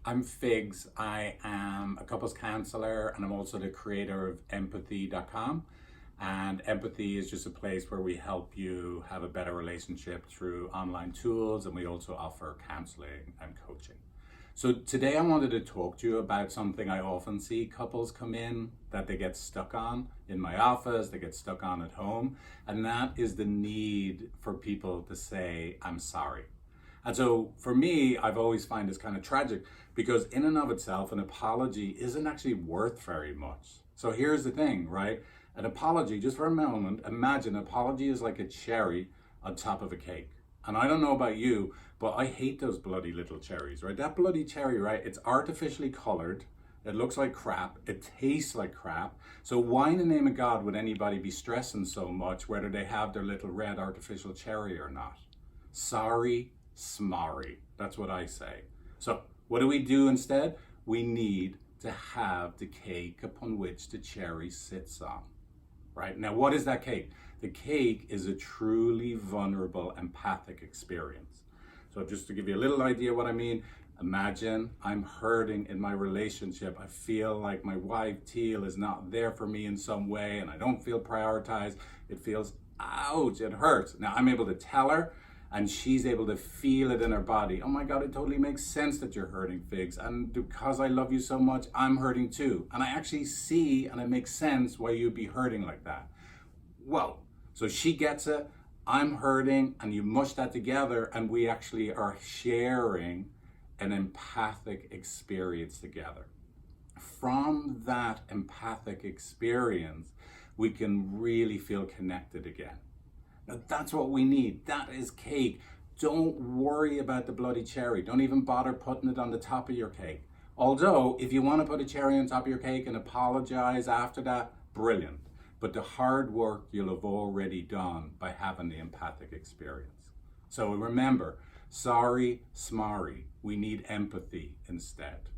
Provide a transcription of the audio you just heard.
I'm Figs. I am a couples counselor and I'm also the creator of empathy.com. And empathy is just a place where we help you have a better relationship through online tools, and we also offer counseling and coaching. So today I wanted to talk to you about something I often see couples come in that they get stuck on in my office, they get stuck on at home, and that is the need for people to say, I'm sorry. And so for me, I've always find this kind of tragic because in and of itself, an apology isn't actually worth very much. So here's the thing, right? An apology, just for a moment, imagine an apology is like a cherry on top of a cake. And I don't know about you, but I hate those bloody little cherries, right? That bloody cherry, right? It's artificially colored. It looks like crap. It tastes like crap. So why in the name of God would anybody be stressing so much whether they have their little red artificial cherry or not? Sorry, smarry. That's what I say. So what do we do instead? We need to have the cake upon which the cherry sits on. Right? Now, what is that cake? The cake is a truly vulnerable, empathic experience. So just to give you a little idea what I mean, imagine I'm hurting in my relationship. I feel like my wife, Teale, is not there for me in some way and I don't feel prioritized. It feels, ouch, it hurts. Now, I'm able to tell her and she's able to feel it in her body. Oh my God, it totally makes sense that you're hurting, Figs. And because I love you so much, I'm hurting too. And I actually see and it makes sense why you'd be hurting like that. Whoa. So she gets it, I'm hurting, and you mush that together, and we actually are sharing an empathic experience together. From that empathic experience, we can really feel connected again. Now that's what we need. That is cake. Don't worry about the bloody cherry. Don't even bother putting it on the top of your cake. Although, if you want to put a cherry on top of your cake and apologize after that, brilliant. But the hard work you'll have already done by having the empathic experience. So remember, sorry, smarry. We need empathy instead.